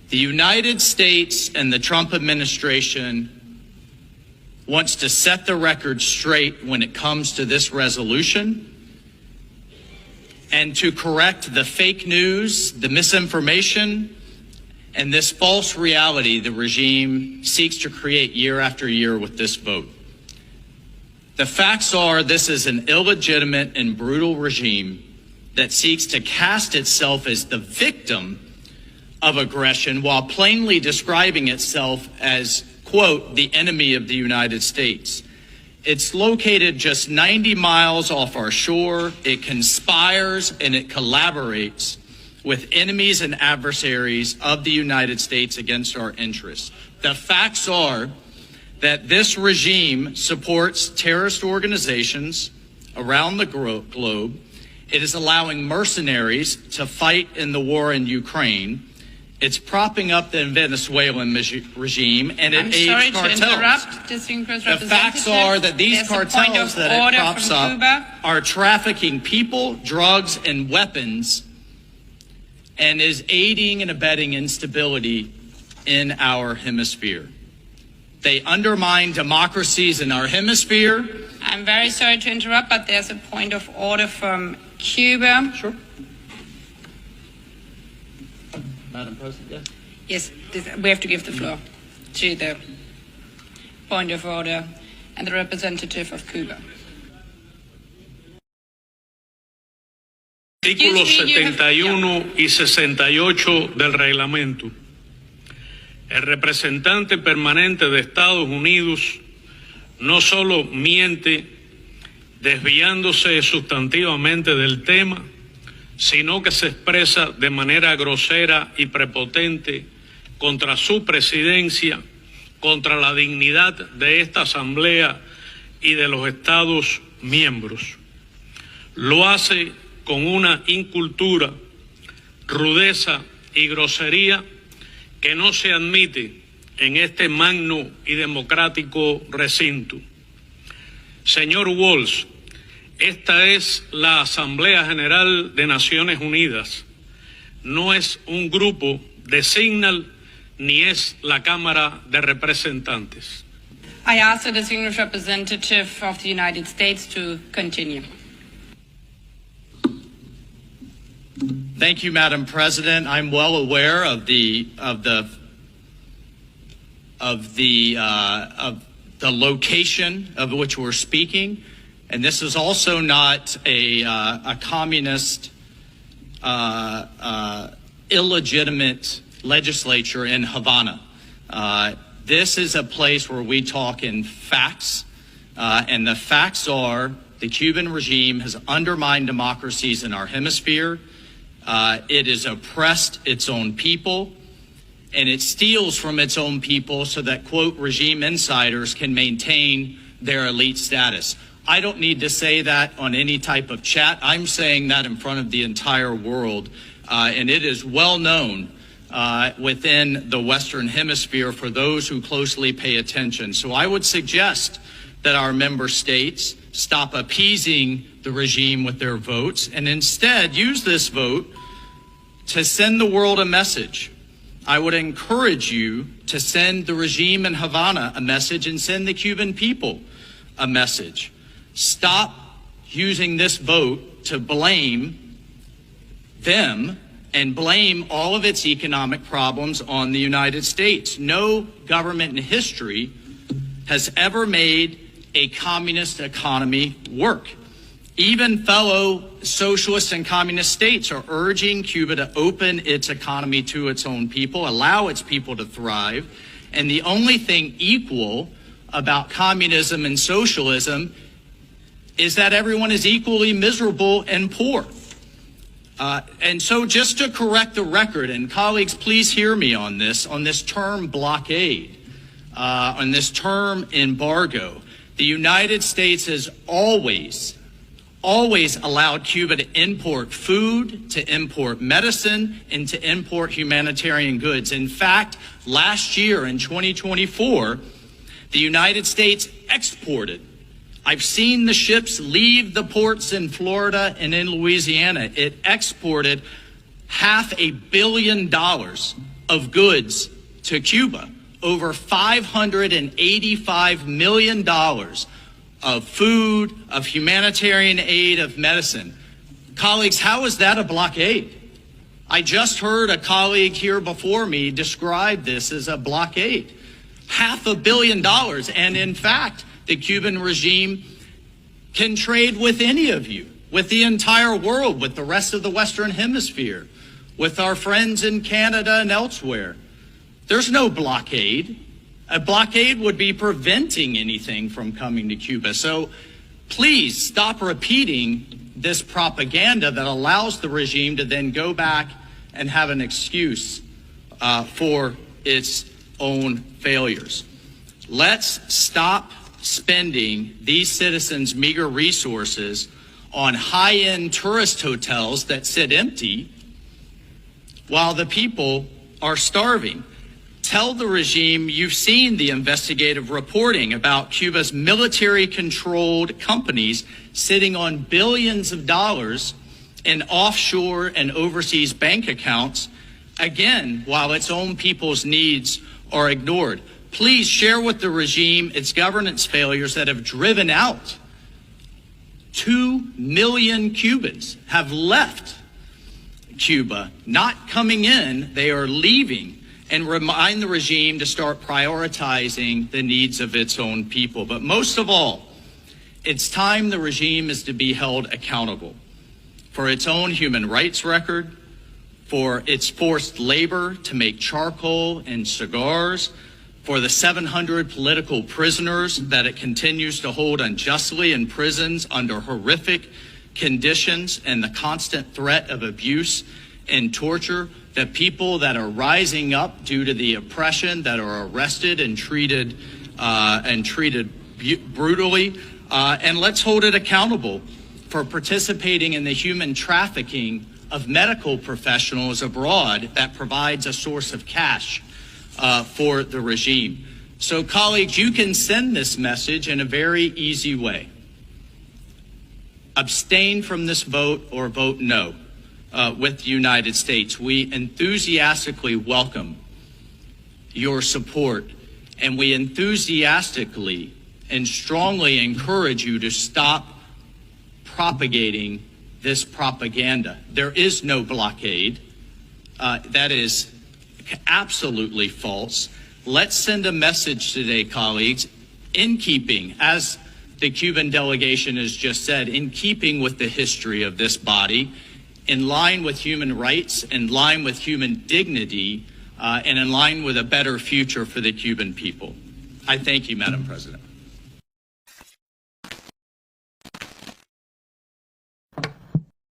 The United States and the Trump administration wants to set the record straight when it comes to this resolution and to correct the fake news, the misinformation, and this false reality the regime seeks to create year after year with this vote. The facts are this is an illegitimate and brutal regime that seeks to cast itself as the victim of aggression while plainly describing itself as, quote, the enemy of the United States. It's located just 90 miles off our shore. It conspires and it collaborates with enemies and adversaries of the United States against our interests. The facts are that this regime supports terrorist organizations around the globe. It is allowing mercenaries to fight in the war in Ukraine. It's propping up the Venezuelan regime, and it aids cartels. The facts are that these cartels that it props up are trafficking people, drugs, and weapons, and is aiding and abetting instability in our hemisphere. They undermine democracies in our hemisphere. I'm very sorry to interrupt, but there's a point of order from Cuba. Sure. Madam President, yes, we have to give the floor to the point of order and the representative of Cuba. Artículos 71 y 68 del reglamento. El representante permanente de Estados Unidos no solo miente desviándose sustantivamente del tema, sino que se expresa de manera grosera y prepotente contra su presidencia, contra la dignidad de esta Asamblea y de los Estados miembros. Lo hace con una incultura, rudeza y grosería que no se admite en este magno y democrático recinto. Señor Walsh, esta es la Asamblea General de Naciones Unidas. No es un grupo de Signal ni es la Cámara de Representantes. I ask the distinguished representative of the United States to continue. thank you, Madam President. I'm well aware of the location of which we're speaking, and this is also not a communist, illegitimate legislature in Havana. This is a place where we talk in facts, and the facts are the Cuban regime has undermined democracies in our hemisphere. It has oppressed its own people, and it steals from its own people so that, quote, regime insiders can maintain their elite status. I don't need to say that on any type of chat. I'm saying that in front of the entire world, and it is well known within the Western Hemisphere for those who closely pay attention. So I would suggest that our member states stop appeasing the regime with their votes and instead use this vote to send the world a message. I would encourage you to send the regime in Havana a message and send the Cuban people a message. Stop using this vote to blame them and blame all of its economic problems on the United States. No government in history has ever made a communist economy work. Even fellow socialist and communist states are urging Cuba to open its economy to its own people, allow its people to thrive. And the only thing equal about communism and socialism is that everyone is equally miserable and poor. And so just to correct the record, and colleagues, please hear me on this term blockade, on this term embargo, the United States has always allowed Cuba to import food, to import medicine, and to import humanitarian goods. In fact, last year in 2024, the United States exported. I've seen the ships leave the ports in Florida and in Louisiana. It exported $500 million of goods to Cuba, over $585 million of food, of humanitarian aid, of medicine. Colleagues, how is that a blockade? I just heard a colleague here before me describe this as a blockade. $500 million. And in fact, the Cuban regime can trade with any of you, with the entire world, with the rest of the Western Hemisphere, with our friends in Canada and elsewhere. There's no blockade. A blockade would be preventing anything from coming to Cuba. So please stop repeating this propaganda that allows the regime to then go back and have an excuse for its own failures. Let's stop spending these citizens' meager resources on high-end tourist hotels that sit empty while the people are starving. Tell the regime you've seen the investigative reporting about Cuba's military-controlled companies sitting on billions of dollars in offshore and overseas bank accounts, again, while its own people's needs are ignored. Please share with the regime its governance failures that have driven out 2 million Cubans have left Cuba, not coming in, they are leaving, and remind the regime to start prioritizing the needs of its own people. But most of all, it's time the regime is to be held accountable for its own human rights record, for its forced labor to make charcoal and cigars, for the 700 political prisoners that it continues to hold unjustly in prisons under horrific conditions and the constant threat of abuse and torture, the people that are rising up due to the oppression, that are arrested and treated brutally, and let's hold it accountable for participating in the human trafficking of medical professionals abroad that provides a source of cash for the regime. So, colleagues, you can send this message in a very easy way. Abstain from this vote or vote no with the United States. We enthusiastically welcome your support, and we enthusiastically and strongly encourage you to stop propagating this propaganda. There is no blockade. That is absolutely false. Let's send a message today, colleagues, in keeping, as the Cuban delegation has just said, in keeping with the history of this body, in line with human rights, in line with human dignity, and in line with a better future for the Cuban people. I thank you, Madam President.